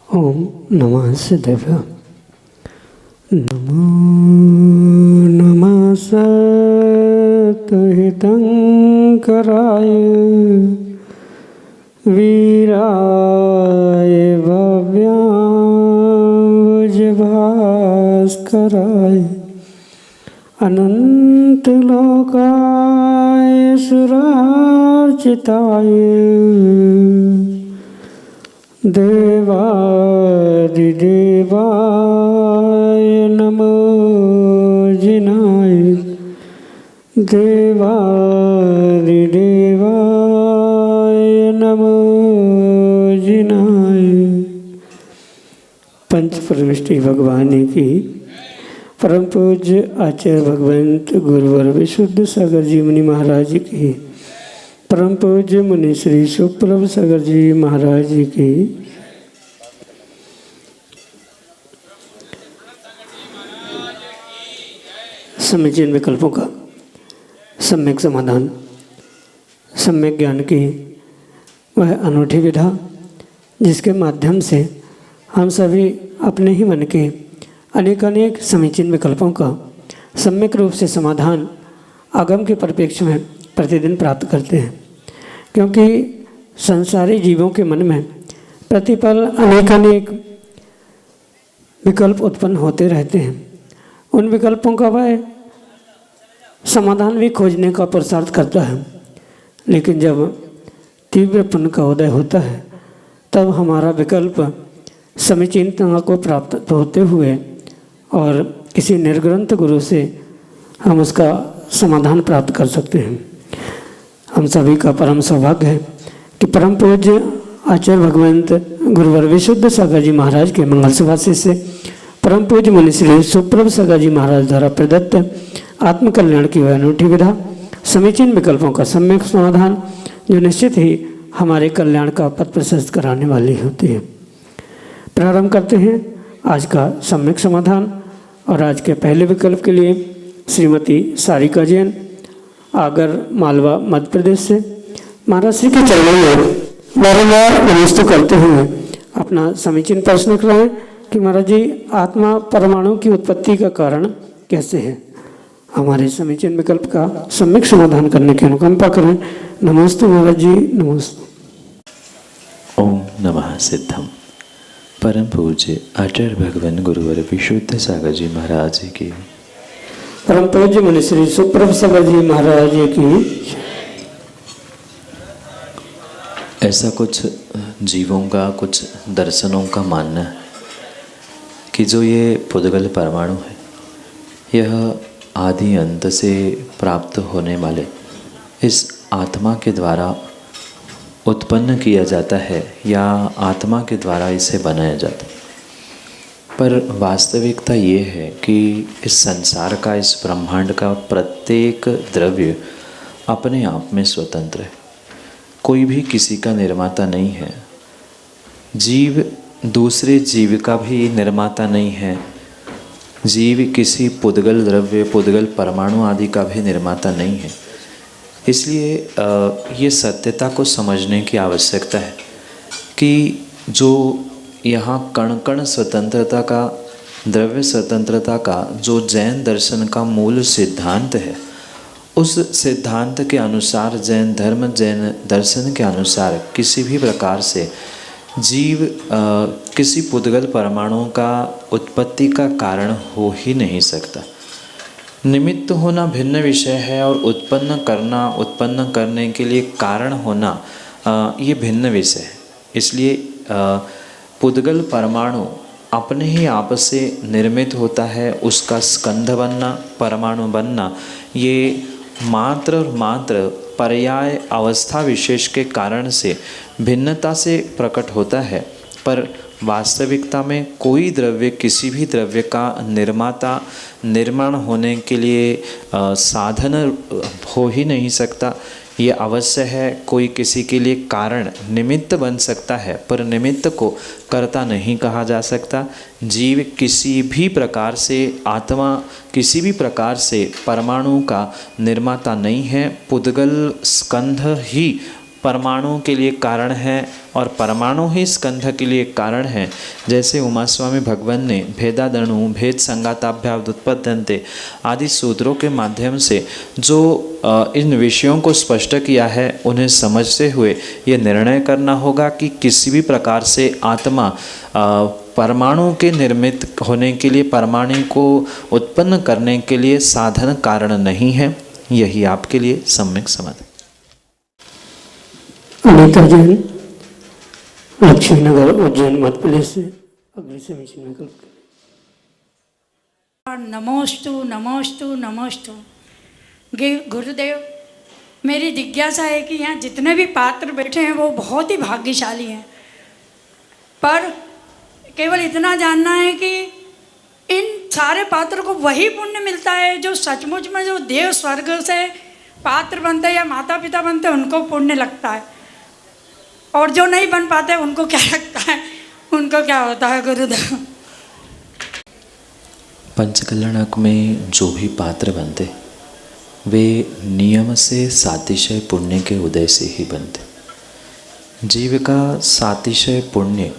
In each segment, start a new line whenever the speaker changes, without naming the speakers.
ओम नमः सिद्धेभ्यो। नमो नमः सत्हितंकराय वीराय भव्याम्बुजभास्कराय अनंतलोकाय सुरार्चिताय देवादिदेवाय नमो जिनाय देवादिदेवाय नमो जिनाय। पंच प्रविष्टि भगवानी की परम पूज्य आचार्य भगवंत गुरुवर विशुद्ध सागर जी मुनि महाराज की परम पूज्य मुनि श्री सुप्रभ सागर जी महाराज की समीचीन विकल्पों का सम्यक समाधान, सम्यक ज्ञान की वह अनूठी विधा जिसके माध्यम से हम सभी अपने ही मन के अनेकानेक समीचीन विकल्पों का सम्यक रूप से समाधान आगम के परिप्रेक्ष्य में प्रतिदिन प्राप्त करते हैं। क्योंकि संसारी जीवों के मन में प्रतिपल अनेकानेक विकल्प उत्पन्न होते रहते हैं। उन विकल्पों का वह समाधान भी खोजने का पुरुषार्थ करता है, लेकिन जब तीव्र पुण्य का उदय होता है तब हमारा विकल्प समीचीनता को प्राप्त होते हुए और किसी निर्ग्रंथ गुरु से हम उसका समाधान प्राप्त कर सकते हैं। हम सभी का परम सौभाग्य है कि परम पूज्य आचार्य भगवंत गुरुवर विशुद्ध सागर जी महाराज के मंगल सुभाषित से परम पूज्य मुनि श्री सुप्रभ सागर जी महाराज द्वारा प्रदत्त आत्मकल्याण की वह अनूठी विधा समीचीन विकल्पों का सम्यक समाधान जो निश्चित ही हमारे कल्याण का पथ प्रशस्त कराने वाली होती है। प्रारंभ करते हैं आज का सम्यक समाधान। और आज के पहले विकल्प के लिए श्रीमती सारिका जैन, आगर मालवा मध्य प्रदेश से महाराज श्री के चरणों में बारंबार नमस्ते करते हुए अपना समीचीन प्रश्न कर रहे हैं कि महाराज जी आत्मा परमाणु की उत्पत्ति का कारण कैसे है। हमारे समीचीन विकल्प का सम्यक समाधान करने की अनुकंपा करें। नमस्ते महाराज जी, नमस्ते।
ओम नमः सिद्धम। परम पूज्य आचार्य भगवान गुरुवर विशुद्ध सागर जी महाराज की,
परम पूज्य मुनि श्री सुप्रभ सागर जी महाराज की।
ऐसा कुछ जीवों का, कुछ दर्शनों का मानना है कि जो ये पुद्गल परमाणु है यह आदि अंत से प्राप्त होने वाले इस आत्मा के द्वारा उत्पन्न किया जाता है या आत्मा के द्वारा इसे बनाया जाता है। पर वास्तविकता ये है कि इस संसार का, इस ब्रह्मांड का प्रत्येक द्रव्य अपने आप में स्वतंत्र है। कोई भी किसी का निर्माता नहीं है। जीव दूसरे जीव का भी निर्माता नहीं है। जीव किसी पुद्गल द्रव्य, पुद्गल परमाणु आदि का भी निर्माता नहीं है। इसलिए ये सत्यता को समझने की आवश्यकता है कि जो यहाँ कण कण स्वतंत्रता का, द्रव्य स्वतंत्रता का जो जैन दर्शन का मूल सिद्धांत है, उस सिद्धांत के अनुसार, जैन धर्म, जैन दर्शन के अनुसार किसी भी प्रकार से जीव किसी पुद्गल परमाणु का उत्पत्ति का कारण हो ही नहीं सकता। निमित्त होना भिन्न विषय है और उत्पन्न करना, उत्पन्न करने के लिए कारण होना ये भिन्न विषय है। इसलिए पुद्गल परमाणु अपने ही आप से निर्मित होता है। उसका स्कंध बनना, परमाणु बनना, ये मात्र और मात्र पर्याय अवस्था विशेष के कारण से भिन्नता से प्रकट होता है, पर वास्तविकता में कोई द्रव्य किसी भी द्रव्य का निर्माता निर्माण होने के लिए साधन हो ही नहीं सकता। ये अवश्य है, कोई किसी के लिए कारण निमित्त बन सकता है, पर निमित्त को कर्ता नहीं कहा जा सकता। जीव किसी भी प्रकार से, आत्मा किसी भी प्रकार से परमाणु का निर्माता नहीं है। पुद्गल स्कंध ही परमाणु के लिए कारण है और परमाणु ही स्कंध के लिए कारण है। जैसे उमा स्वामी भगवान ने भेदादणु भेद संगाताभ्याव्युत्पद्यन्ते आदि सूत्रों के माध्यम से जो इन विषयों को स्पष्ट किया है, उन्हें समझते हुए ये निर्णय करना होगा कि किसी भी प्रकार से आत्मा परमाणु के निर्मित होने के लिए, परमाणु को उत्पन्न करने के लिए साधन कारण नहीं है। यही आपके लिए सम्यक समझ।
अनीता जैन, लक्ष्मीनगर, उज्जैन, मध्य प्रदेश से अगले समीक्षण में कल्प करें।
नमोस्तु नमोस्तु नमोस्तु। गुरुदेव, मेरी जिज्ञासा है कि यहाँ जितने भी पात्र बैठे हैं वो बहुत ही भाग्यशाली हैं, पर केवल इतना जानना है कि इन सारे पात्रों को वही पुण्य मिलता है जो सचमुच में जो देव स्वर्ग से पात्र बनते हैं या माता पिता बनते हैं उनको पुण्य लगता है, और जो नहीं बन पाते उनको क्या लगता है, उनको क्या होता है गुरुदेव?
पंचकल्याणक में जो भी पात्र बनते वे नियम से सातिशय पुण्य के उदय से ही बनते। जीव का सातिशय पुण्य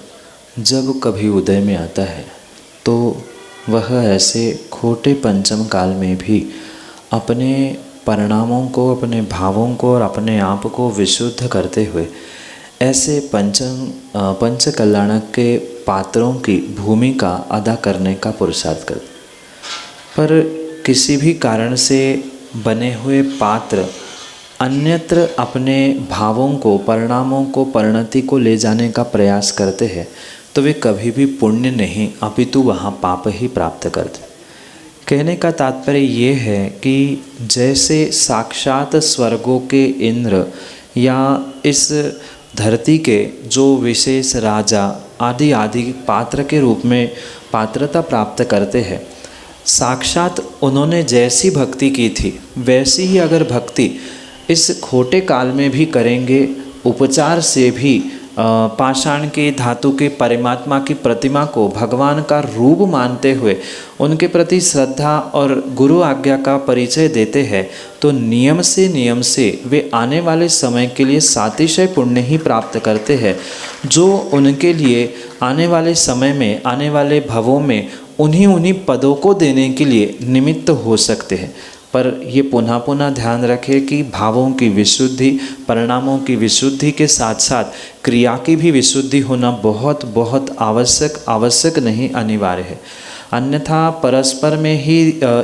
जब कभी उदय में आता है तो वह ऐसे खोटे पंचम काल में भी अपने परिणामों को, अपने भावों को और अपने आप को विशुद्ध करते हुए ऐसे पंचकल्याणक के पात्रों की भूमिका अदा करने का पुरुषार्थ करते। पर किसी भी कारण से बने हुए पात्र अन्यत्र अपने भावों को, परिणामों को, परिणति को ले जाने का प्रयास करते हैं तो वे कभी भी पुण्य नहीं अपितु वहाँ पाप ही प्राप्त करते। कहने का तात्पर्य ये है कि जैसे साक्षात स्वर्गों के इंद्र या इस धरती के जो विशेष राजा आदि आदि पात्र के रूप में पात्रता प्राप्त करते हैं, साक्षात उन्होंने जैसी भक्ति की थी वैसी ही अगर भक्ति इस खोटे काल में भी करेंगे, उपचार से भी पाषाण के धातु के परमात्मा की प्रतिमा को भगवान का रूप मानते हुए उनके प्रति श्रद्धा और गुरु आज्ञा का परिचय देते हैं, तो नियम से वे आने वाले समय के लिए सातिशय पुण्य ही प्राप्त करते हैं, जो उनके लिए आने वाले समय में, आने वाले भवों में उन्हीं पदों को देने के लिए निमित्त हो सकते हैं। पर ये पुनः पुनः ध्यान रखें कि भावों की विशुद्धि, परिणामों की विशुद्धि के साथ साथ क्रिया की भी विशुद्धि होना बहुत बहुत आवश्यक नहीं, अनिवार्य है। अन्यथा परस्पर में ही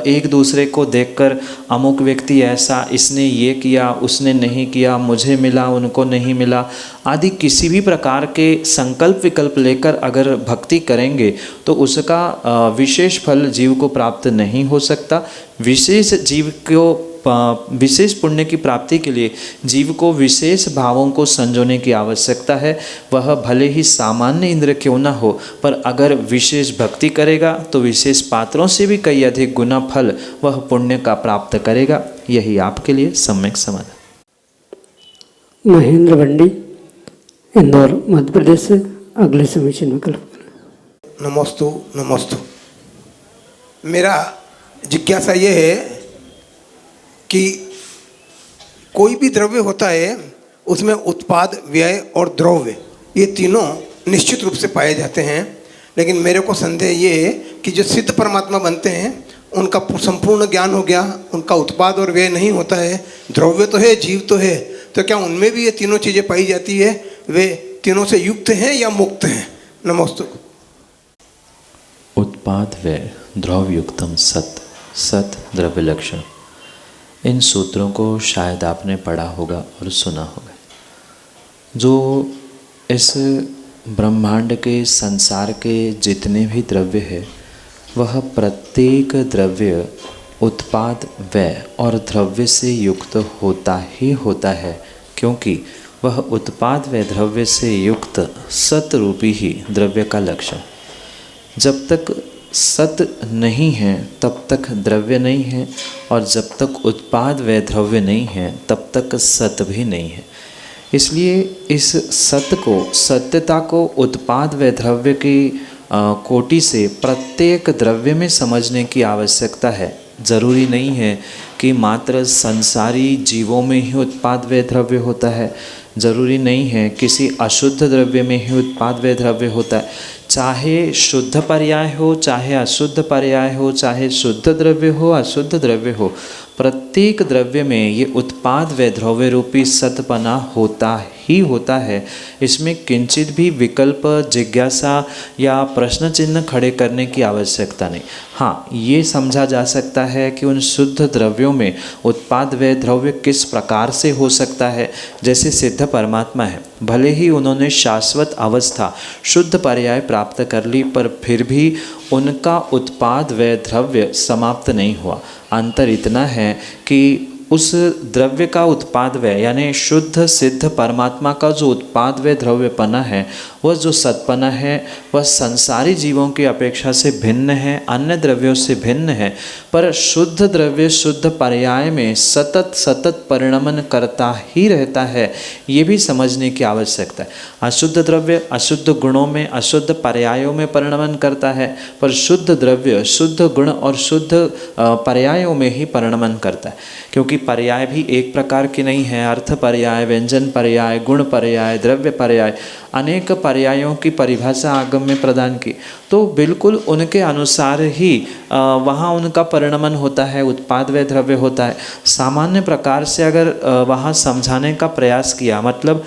एक दूसरे को देखकर अमुक व्यक्ति ऐसा, इसने ये किया, उसने नहीं किया, मुझे मिला, उनको नहीं मिला आदि किसी भी प्रकार के संकल्प विकल्प लेकर अगर भक्ति करेंगे तो उसका विशेष फल जीव को प्राप्त नहीं हो सकता। विशेष जीव को विशेष पुण्य की प्राप्ति के लिए जीव को विशेष भावों को संजोने की आवश्यकता है। वह भले ही सामान्य इंद्र क्यों न हो, पर अगर विशेष भक्ति करेगा तो विशेष पात्रों से भी कई अधिक गुना फल वह पुण्य का प्राप्त करेगा। यही आपके लिए सम्यक समाधान।
महेंद्र बंडी, इंदौर, मध्य प्रदेश से अगले समीक्षण में कल्प करें।
नमोस्तु। मेरा जिज्ञासा ये है कि कोई भी द्रव्य होता है उसमें उत्पाद, व्यय और द्रव्य ये तीनों निश्चित रूप से पाए जाते हैं, लेकिन मेरे को संदेह ये है कि जो सिद्ध परमात्मा बनते हैं उनका संपूर्ण ज्ञान हो गया, उनका उत्पाद और व्यय नहीं होता है, द्रव्य तो है, जीव तो है, तो क्या उनमें भी ये तीनों चीज़ें पाई जाती है? वे तीनों से युक्त हैं या मुक्त हैं? नमोस्तु।
उत्पाद, व्यय, द्रव्युक्तम सत द्रव्य लक्षण, इन सूत्रों को शायद आपने पढ़ा होगा और सुना होगा। जो इस ब्रह्मांड के, संसार के जितने भी द्रव्य है, वह प्रत्येक द्रव्य उत्पाद व्यय और द्रव्य से युक्त होता ही होता है, क्योंकि वह उत्पाद व्यय द्रव्य से युक्त सत रूपी ही द्रव्य का लक्षण। जब तक सत नहीं है तब तक द्रव्य नहीं है, और जब तक उत्पाद व्यय द्रव्य नहीं है तब तक सत भी नहीं है। इसलिए इस सत्य को, सत्यता को उत्पाद व द्रव्य की कोटि से प्रत्येक द्रव्य में समझने की आवश्यकता है। ज़रूरी नहीं है कि मात्र संसारी जीवों में ही उत्पाद व द्रव्य होता है, ज़रूरी नहीं है किसी अशुद्ध द्रव्य में ही उत्पाद व द्रव्य होता है। चाहे शुद्ध पर्याय हो, चाहे अशुद्ध पर्याय हो, चाहे शुद्ध द्रव्य हो, अशुद्ध द्रव्य हो, प्रत्येक द्रव्य में ये उत्पाद व द्रव्य रूपी सतपना होता ही होता है। इसमें किंचित भी विकल्प, जिज्ञासा या प्रश्न चिन्ह खड़े करने की आवश्यकता नहीं। हाँ, ये समझा जा सकता है कि उन शुद्ध द्रव्यों में उत्पाद व द्रव्य किस प्रकार से हो सकता है। जैसे सिद्ध परमात्मा है, भले ही उन्होंने शाश्वत अवस्था शुद्ध पर्याय प्राप्त कर ली, पर फिर भी उनका उत्पाद व द्रव्य समाप्त नहीं हुआ। अंतर इतना है कि उस द्रव्य का उत्पाद व्यय यानी शुद्ध सिद्ध परमात्मा का जो उत्पाद व्यय द्रव्यपना है, वह जो सतपना है, वह संसारी जीवों की अपेक्षा से भिन्न है, अन्य द्रव्यों से भिन्न है। पर शुद्ध द्रव्य शुद्ध पर्याय में सतत सतत परिणमन करता ही रहता है, ये भी समझने की आवश्यकता है। अशुद्ध द्रव्य अशुद्ध गुणों में, अशुद्ध पर्यायों में परिणमन करता है, पर शुद्ध द्रव्य शुद्ध गुण और शुद्ध पर्यायों में ही परिणमन करता है। क्योंकि पर्याय भी एक प्रकार की नहीं है। अर्थ पर्याय, व्यंजन पर्याय, गुण पर्याय, द्रव्य पर्याय, अनेक पर्यायों की परिभाषा आगम में प्रदान की, तो बिल्कुल उनके अनुसार ही वहाँ उनका परिणमन होता है, उत्पाद व द्रव्य होता है। सामान्य प्रकार से अगर वहाँ समझाने का प्रयास किया, मतलब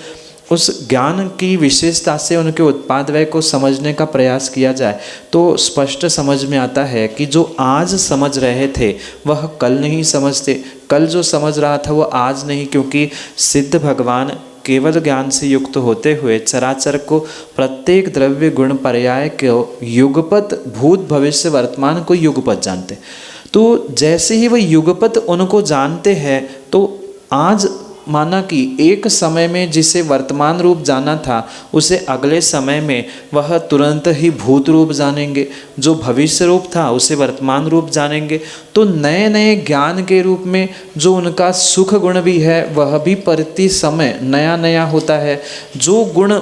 उस ज्ञान की विशेषता से उनके उत्पाद व्यय को समझने का प्रयास किया जाए, तो स्पष्ट समझ में आता है कि जो आज समझ रहे थे वह कल नहीं समझते, कल जो समझ रहा था वो आज नहीं। क्योंकि सिद्ध भगवान केवल ज्ञान से युक्त होते हुए चराचर को, प्रत्येक द्रव्य गुण पर्याय को युगपत, भूत भविष्य वर्तमान को युगपत जानते। तो जैसे ही वह युगपत उनको जानते हैं, तो आज माना कि एक समय में जिसे वर्तमान रूप जाना था, उसे अगले समय में वह तुरंत ही भूत रूप जानेंगे। जो भविष्य रूप था उसे वर्तमान रूप जानेंगे। तो नए नए ज्ञान के रूप में जो उनका सुख गुण भी है, वह भी प्रति समय नया नया होता है। जो गुण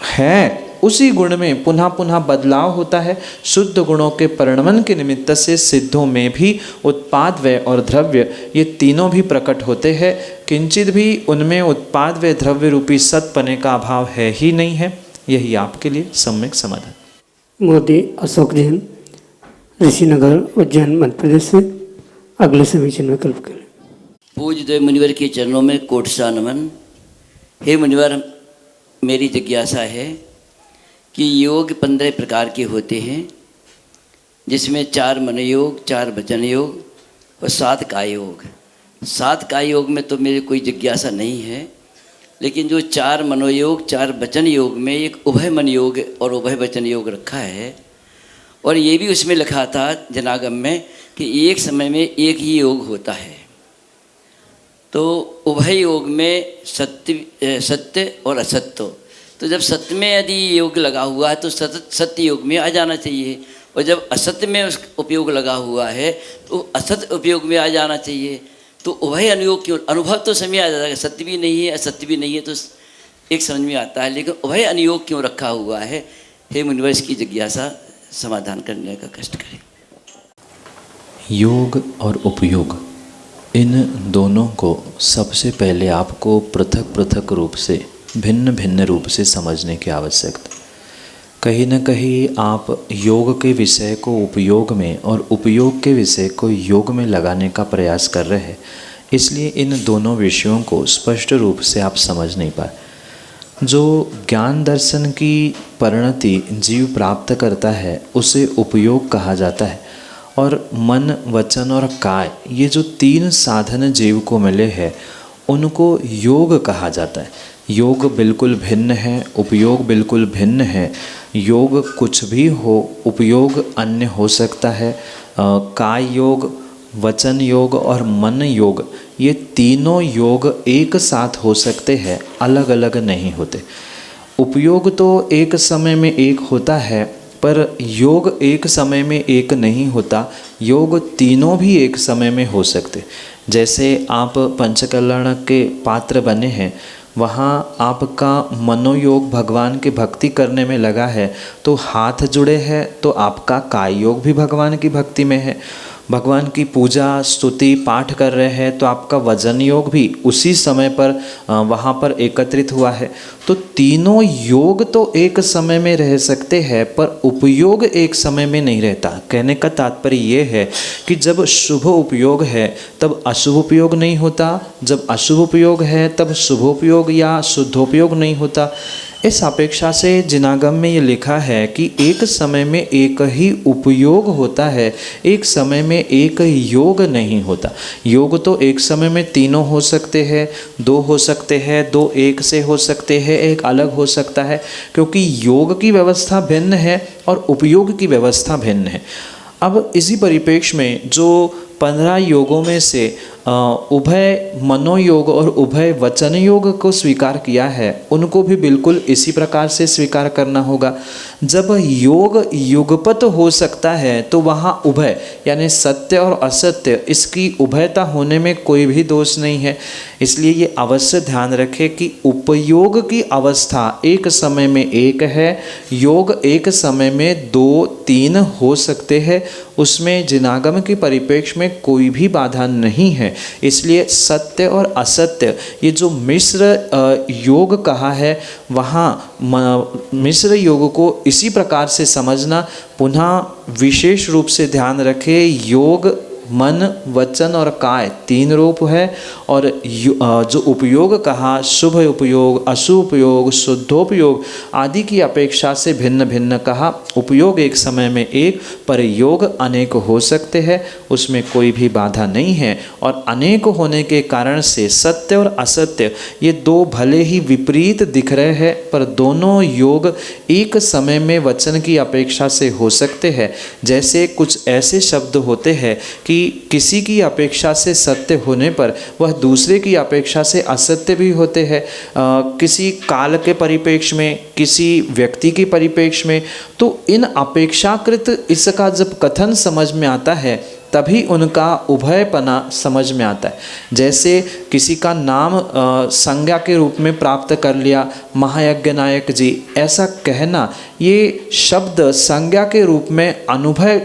है उसी गुण में पुनः पुनः बदलाव होता है। शुद्ध गुणों के परिणमन के निमित्त से सिद्धों में भी उत्पाद व्यय और द्रव्य, ये तीनों भी प्रकट होते हैं। किंचित भी उनमें उत्पाद व्यय द्रव्य रूपी सतपने का अभाव है ही नहीं है। यही आपके लिए सम्यक समाधान।
मोदी अशोक जैन, ऋषिनगर, उज्जैन, मध्य प्रदेश से अगले समीचीन विकल्प के लिए।
पूज्य देव मुनिवर के चरणों में कोटसा नमन। हे मुनिवर, मेरी जिज्ञासा है कि योग 15 प्रकार के होते हैं, जिसमें 4 मन योग, 4 वचन योग और 7 काय योग। 7 काय योग में तो मेरी कोई जिज्ञासा नहीं है, लेकिन जो 4 मनोयोग 4 वचन योग में एक उभय मन योग और उभय वचन योग रखा है, और ये भी उसमें लिखा था जनागम में कि एक समय में एक ही योग होता है। तो उभय योग में सत्य और असत्य, तो जब सत्य में यदि योग लगा हुआ है तो सत्य योग में आ जाना चाहिए, और जब असत्य में उस उपयोग लगा हुआ है तो असत्य उपयोग में आ जाना चाहिए। तो उभय अनुयोग क्यों? अनुभव तो समय आ जाता है, सत्य भी नहीं है असत्य भी नहीं है, तो एक समझ में आता है, लेकिन उभय अनुयोग क्यों रखा हुआ है? हे मुनिवर, इसकी जिज्ञासा समाधान करने का कष्ट करें।
योग और उपयोग, इन दोनों को सबसे पहले आपको पृथक पृथक रूप से, भिन्न भिन्न रूप से समझने की आवश्यकता। कहीं न कहीं आप योग के विषय को उपयोग में और उपयोग के विषय को योग में लगाने का प्रयास कर रहे हैं, इसलिए इन दोनों विषयों को स्पष्ट रूप से आप समझ नहीं पाए। जो ज्ञान दर्शन की परिणति जीव प्राप्त करता है उसे उपयोग कहा जाता है, और मन, वचन और काय, ये जो 3 साधन जीव को मिले हैं उनको योग कहा जाता है। योग बिल्कुल भिन्न है, उपयोग बिल्कुल भिन्न है। योग कुछ भी हो, उपयोग अन्य हो सकता है। काय योग वचन योग और मन योग, ये तीनों योग एक साथ हो सकते हैं, अलग अलग नहीं होते। उपयोग तो एक समय में एक होता है, पर योग एक समय में एक नहीं होता। योग तीनों भी एक समय में हो सकते। जैसे आप पंचकल्याण के पात्र बने हैं, वहाँ आपका मनोयोग भगवान की भक्ति करने में लगा है, तो हाथ जुड़े हैं तो आपका काय योग भी भगवान की भक्ति में है। भगवान की पूजा स्तुति पाठ कर रहे हैं तो आपका वजन योग भी उसी समय पर वहाँ पर एकत्रित हुआ है। तो तीनों योग तो एक समय में रह सकते हैं, पर उपयोग एक समय में नहीं रहता। कहने का तात्पर्य ये है कि जब शुभ उपयोग है तब अशुभ उपयोग नहीं होता, जब अशुभ उपयोग है तब शुभोपयोग या शुद्धोपयोग नहीं होता। इस अपेक्षा से जिनागम में ये लिखा है कि एक समय में एक ही उपयोग होता है, एक समय में एक योग नहीं होता। योग तो एक समय में तीनों हो सकते हैं, दो हो सकते हैं, दो एक से हो सकते हैं, एक अलग हो सकता है, क्योंकि योग की व्यवस्था भिन्न है और उपयोग की व्यवस्था भिन्न है। अब इसी परिप्रेक्ष्य में जो 15 योगों में से उभय मनोयोग और उभय वचन योग को स्वीकार किया है, उनको भी बिल्कुल इसी प्रकार से स्वीकार करना होगा। जब योग युगपत हो सकता है तो वहाँ उभय यानी सत्य और असत्य, इसकी उभयता होने में कोई भी दोष नहीं है। इसलिए ये अवश्य ध्यान रखें कि उपयोग की अवस्था एक समय में एक है, योग एक समय में 2-3 हो सकते हैं, उसमें जिनागम के परिप्रेक्ष्य में कोई भी बाधा नहीं है। इसलिए सत्य और असत्य ये जो मिश्र योग कहा है, वहाँ मिश्र योग को इसी प्रकार से समझना। पुनः विशेष रूप से ध्यान रखें, योग मन वचन और काय 3 रूप है, और जो उपयोग कहा शुभ उपयोग अशुभ उपयोग शुद्धोपयोग आदि की अपेक्षा से भिन्न भिन्न कहा। उपयोग एक समय में एक, पर योग अनेक हो सकते हैं, उसमें कोई भी बाधा नहीं है। और अनेक होने के कारण से सत्य और असत्य ये दो भले ही विपरीत दिख रहे हैं, पर दोनों योग एक समय में वचन की अपेक्षा से हो सकते हैं। जैसे कुछ ऐसे शब्द होते हैं कि किसी की अपेक्षा से सत्य होने पर वह दूसरे की अपेक्षा से असत्य भी होते हैं। किसी काल के परिप्रेक्ष्य में, किसी व्यक्ति के परिप्रेक्ष्य में, तो इन अपेक्षाकृत इसका जब कथन समझ में आता है तभी उनका उभयपना समझ में आता है। जैसे किसी का नाम संज्ञा के रूप में प्राप्त कर लिया, महायज्ञ नायक जी, ऐसा कहना, ये शब्द संज्ञा के रूप में अनुभव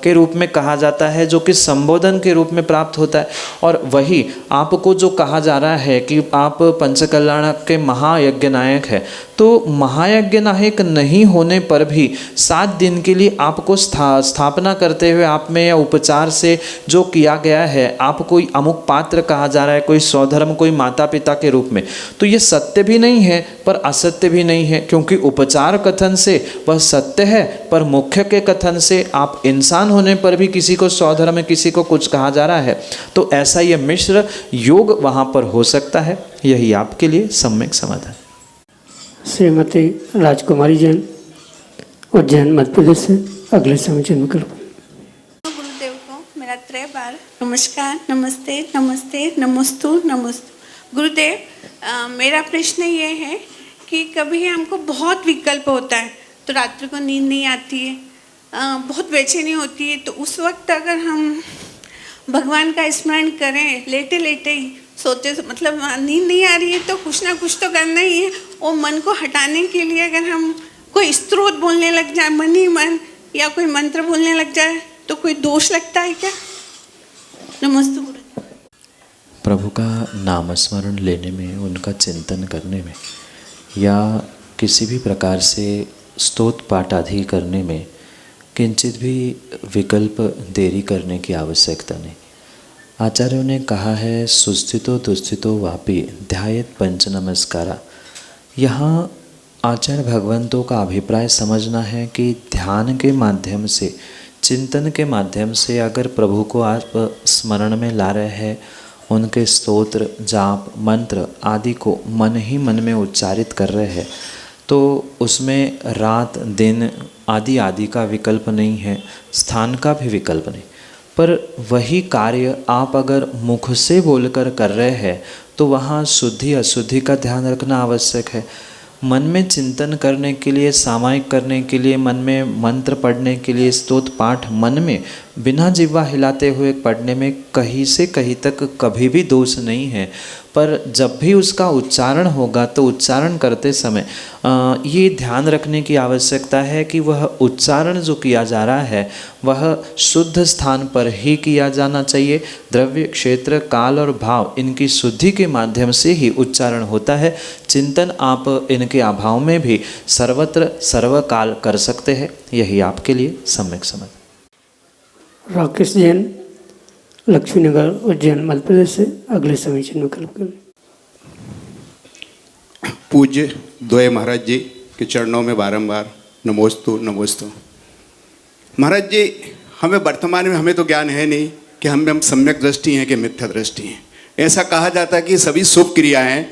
के रूप में कहा जाता है, जो कि संबोधन के रूप में प्राप्त होता है। और वही आपको जो कहा जा रहा है कि आप पंचकल्याण के महायज्ञ नायक है, तो महायज्ञ नायक नहीं होने पर भी 7 दिन के लिए आपको स्थापना करते हुए आप में या उपचार से जो किया गया है, आप कोई अमुक पात्र कहा जा रहा है, कोई स्वधर्म, कोई माता पिता के रूप में, तो ये सत्य भी नहीं है पर असत्य भी नहीं है, क्योंकि उपचार कथन से वह सत्य है, पर मुख्य के कथन से आप इंसान होने पर भी किसी को स्वधर्म, किसी को कुछ कहा जा रहा है। तो ऐसा ये मिश्र योग वहाँ पर हो सकता है। यही आपके लिए सम्यक समाधान।
श्रीमती राजकुमारी जैन, उज्जैन मध्य प्रदेश से अगले समय जन्म करो।
गुरुदेव को मेरा 3 बार नमस्कार, नमस्ते, नमस्ते, नमस्तु, नमस्तु। गुरुदेव, मेरा प्रश्न ये है कि कभी हमको बहुत विकल्प होता है तो रात्रि को नींद नहीं आती है, बहुत बेचैनी होती है, तो उस वक्त अगर हम भगवान का स्मरण करें लेटे लेटे ही, सोते मतलब नींद नहीं आ रही है तो कुछ ना कुछ तो करना ही है, और मन को हटाने के लिए अगर हम कोई स्तोत्र बोलने लग जाए मन ही मन, या कोई मंत्र बोलने लग जाए, तो कोई दोष लगता है क्या? नमस्ते गुरु।
प्रभु का नाम स्मरण लेने में, उनका चिंतन करने में, या किसी भी प्रकार से स्तोत्र पाठ आदि करने में किंचित भी विकल्प देरी करने की आवश्यकता नहीं। आचार्यों ने कहा है, सुस्थितो दुस्थितो वापि ध्यायेत पंच नमस्कारा। यहाँ आचार्य भगवंतों का अभिप्राय समझना है कि ध्यान के माध्यम से, चिंतन के माध्यम से अगर प्रभु को आप स्मरण में ला रहे हैं, उनके स्तोत्र जाप मंत्र आदि को मन ही मन में उच्चारित कर रहे हैं, तो उसमें रात दिन आदि आदि का विकल्प नहीं है, स्थान का भी विकल्प नहीं। पर वही कार्य आप अगर मुख से बोलकर कर रहे हैं तो वहाँ शुद्धि अशुद्धि का ध्यान रखना आवश्यक है। मन में चिंतन करने के लिए, सामायिक करने के लिए, मन में मंत्र पढ़ने के लिए, स्तोत्र पाठ मन में बिना जिह्वा हिलाते हुए पढ़ने में कहीं से कहीं तक कभी भी दोष नहीं है। पर जब भी उसका उच्चारण होगा तो उच्चारण करते समय ये ध्यान रखने की आवश्यकता है कि वह उच्चारण जो किया जा रहा है वह शुद्ध स्थान पर ही किया जाना चाहिए। द्रव्य, क्षेत्र, काल और भाव इनकी शुद्धि के माध्यम से ही उच्चारण होता है। चिंतन आप इनके अभाव में भी सर्वत्र सर्वकाल कर सकते हैं। यही आपके लिए सम्यक समझ।
राकेश जैन, लक्ष्मीनगर, उज्जैन, मध्य प्रदेश से अगले समीचीन विकल्प करें।
पूज्य द्वय महाराज जी के चरणों में बारंबार नमोस्तु नमोस्तु। महाराज जी, हमें वर्तमान में हमें तो ज्ञान है नहीं कि हम सम्यक दृष्टि हैं कि मिथ्या दृष्टि हैं। ऐसा कहा जाता है कि सभी शुभ क्रियाएं,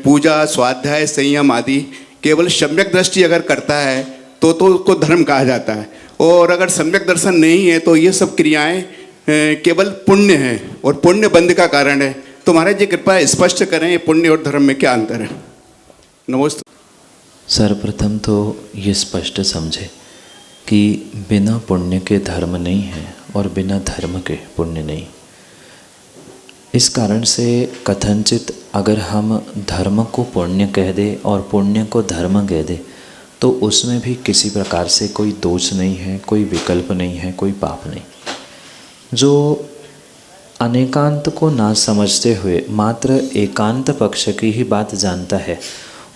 पूजा, स्वाध्याय, संयम आदि केवल सम्यक दृष्टि अगर करता है तो उसको धर्म कहा जाता है, और अगर सम्यक दर्शन नहीं है तो ये सब क्रियाएं केवल पुण्य है और पुण्य बंध का कारण है। तो महाराज जी कृपया स्पष्ट करें, ये पुण्य और धर्म में क्या अंतर है। नमस्ते।
सर्वप्रथम तो ये स्पष्ट समझे कि बिना पुण्य के धर्म नहीं है और बिना धर्म के पुण्य नहीं। इस कारण से कथनचित अगर हम धर्म को पुण्य कह दे और पुण्य को धर्म कह दे तो उसमें भी किसी प्रकार से कोई दोष नहीं है, कोई विकल्प नहीं है, कोई पाप नहीं। जो अनेकांत को ना समझते हुए मात्र एकांत पक्ष की ही बात जानता है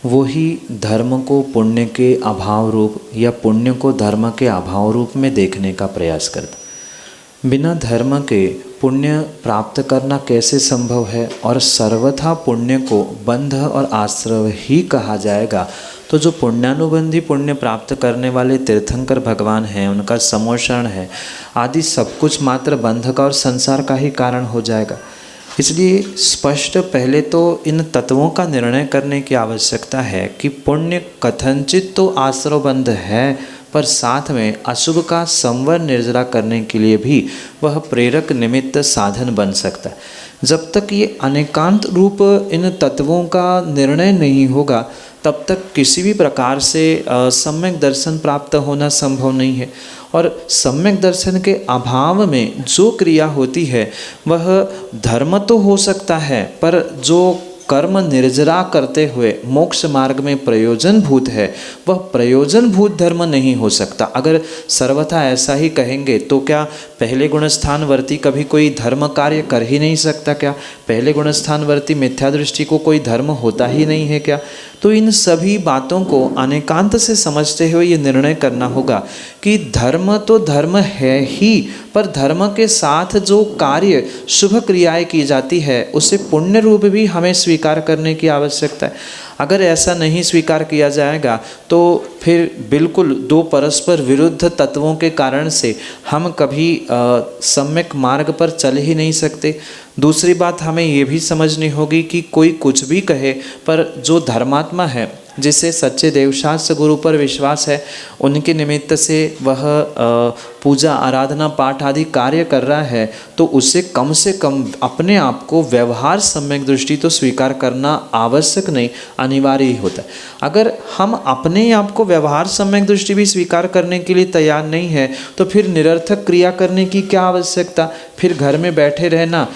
वो ही धर्म को पुण्य के अभाव रूप या पुण्य को धर्म के अभाव रूप में देखने का प्रयास करता। बिना धर्म के पुण्य प्राप्त करना कैसे संभव है, और सर्वथा पुण्य को बंध और आश्रय ही कहा जाएगा। तो जो पुण्यानुबंधी पुण्य प्राप्त करने वाले तीर्थंकर भगवान हैं, उनका समोषण है आदि सब कुछ मात्र बंध का और संसार का ही कारण हो जाएगा। इसलिए स्पष्ट पहले तो इन तत्वों का निर्णय करने की आवश्यकता है कि पुण्य कथनचित तो आश्रयबंध है, पर साथ में अशुभ का संवर निर्जरा करने के लिए भी वह प्रेरक निमित्त साधन बन सकता है। जब तक ये अनेकांत रूप इन तत्वों का निर्णय नहीं होगा तब तक किसी भी प्रकार से सम्यक दर्शन प्राप्त होना संभव नहीं है। और सम्यक दर्शन के अभाव में जो क्रिया होती है वह धर्म तो हो सकता है, पर जो कर्म निर्जरा करते हुए मोक्ष मार्ग में प्रयोजनभूत है वह प्रयोजनभूत धर्म नहीं हो सकता। अगर सर्वथा ऐसा ही कहेंगे तो क्या पहले गुणस्थानवर्ती कभी कोई धर्म कार्य कर ही नहीं सकता क्या? पहले गुणस्थानवर्ती मिथ्या दृष्टि को कोई धर्म होता ही नहीं है क्या? तो इन सभी बातों को अनेकांत से समझते हुए ये निर्णय करना होगा कि धर्म तो धर्म है ही, पर धर्म के साथ जो कार्य शुभ क्रियाएं की जाती है उसे पुण्य रूप भी हमें स्वीकार करने की आवश्यकता है। अगर ऐसा नहीं स्वीकार किया जाएगा तो फिर बिल्कुल दो परस्पर विरुद्ध तत्वों के कारण से हम कभी सम्यक मार्ग पर चल ही नहीं सकते। दूसरी बात हमें ये भी समझनी होगी कि कोई कुछ भी कहे, पर जो धर्मात्मा है, जिसे सच्चे देवशास्त्र गुरु पर विश्वास है, उनके निमित्त से वह पूजा आराधना पाठ आदि कार्य कर रहा है, तो उसे कम से कम अपने आप को व्यवहार सम्यक दृष्टि तो स्वीकार करना आवश्यक नहीं, अनिवार्य ही होता है। अगर हम अपने आप को व्यवहार सम्यक दृष्टि भी स्वीकार करने के लिए तैयार नहीं है तो फिर निरर्थक क्रिया करने की क्या आवश्यकता? फिर घर में बैठे रहना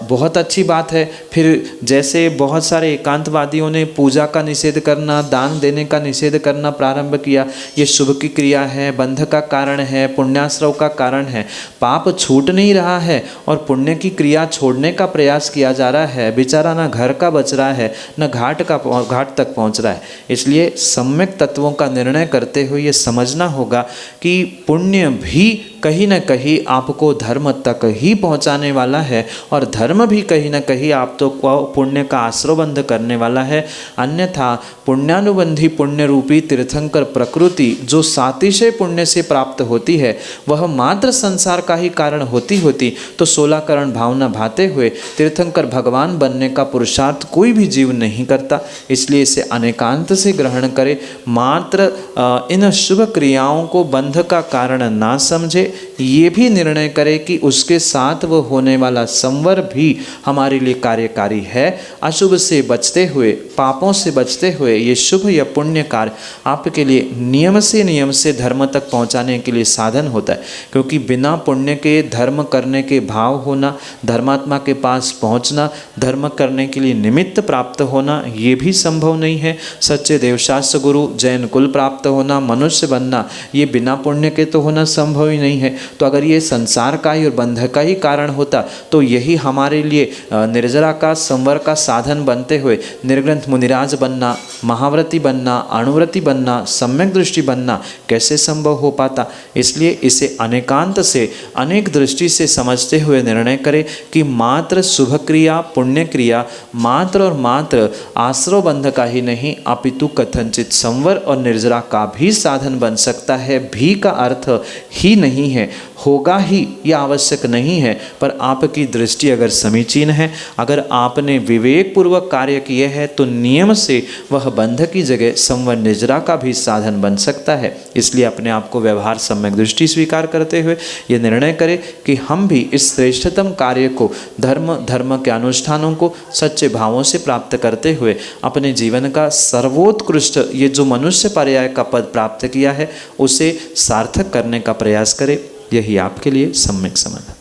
बहुत अच्छी बात है। फिर जैसे बहुत सारे एकांतवादियों ने पूजा का निषेध करना, दान देने का निषेध करना प्रारंभ किया, ये शुभ की क्रिया है, बंध का कारण है, पुण्याश्रव का कारण है। पाप छूट नहीं रहा है और पुण्य की क्रिया छोड़ने का प्रयास किया जा रहा है। बेचारा ना घर का बच रहा है, न घाट तक पहुंच रहा है। इसलिए सम्यक तत्वों का निर्णय करते हुए ये समझना होगा कि पुण्य भी कहीं न कहीं आपको धर्म तक ही पहुंचाने वाला है और धर्म भी कहीं न कहीं आप तो पुण्य का आश्रयबंध करने वाला है। अन्यथा पुण्यानुबंधी पुण्य रूपी तीर्थंकर प्रकृति जो सातिशय पुण्य से प्राप्त होती है वह मात्र संसार का ही कारण होती होती तो 16 करण भावना भाते हुए तीर्थंकर भगवान बनने का पुरुषार्थ कोई भी जीव नहीं करता। इसलिए इसे अनेकांत से ग्रहण करे, मात्र इन शुभ क्रियाओं को बंध का कारण ना समझे। ये भी निर्णय करे कि उसके साथ वो होने वाला संवर भी हमारे लिए कार्यकारी है। अशुभ से बचते हुए, पापों से बचते हुए ये शुभ या पुण्य कार्य आपके लिए नियम से धर्म तक पहुंचाने के लिए साधन होता है। क्योंकि बिना पुण्य के धर्म करने के भाव होना, धर्मात्मा के पास पहुंचना, धर्म करने के लिए निमित्त प्राप्त होना, ये भी संभव नहीं है। सच्चे देवशास्त्र गुरु, जैन कुल प्राप्त होना, मनुष्य बनना, ये बिना पुण्य के तो होना संभव ही नहीं है। तो अगर ये संसार का ही और बंध का ही कारण होता तो यही हमारे लिए निर्जरा का, संवर का साधन बनते हुए निर्ग्रंथ मुनिराज बनना, महाव्रती बनना, अणुव्रती बनना, सम्यक दृष्टि बनना कैसे संभव हो पाता। इसलिए इसे अनेकांत से, अनेक दृष्टि से समझते हुए निर्णय करें कि मात्र शुभ क्रिया, पुण्य क्रिया मात्र और मात्र आश्रव बंध का ही नहीं अपितु कथनचित संवर और निर्जरा का भी साधन बन सकता है। भी का अर्थ ही नहीं है, होगा ही, यह आवश्यक नहीं है। पर आपकी दृष्टि अगर समीचीन है, अगर आपने विवेक पूर्वक कार्य किए हैं तो नियम से वह बंध की जगह संवर निर्जरा का भी साधन बन सकता है। इसलिए अपने आप को व्यवहार सम्यक दृष्टि स्वीकार करते हुए ये निर्णय करें कि हम भी इस श्रेष्ठतम कार्य को, धर्म के अनुष्ठानों को सच्चे भावों से प्राप्त करते हुए अपने जीवन का सर्वोत्कृष्ट, ये जो मनुष्य पर्याय का पद प्राप्त किया है, उसे सार्थक करने का प्रयास करें। यही आपके लिए सम्यक समाधान।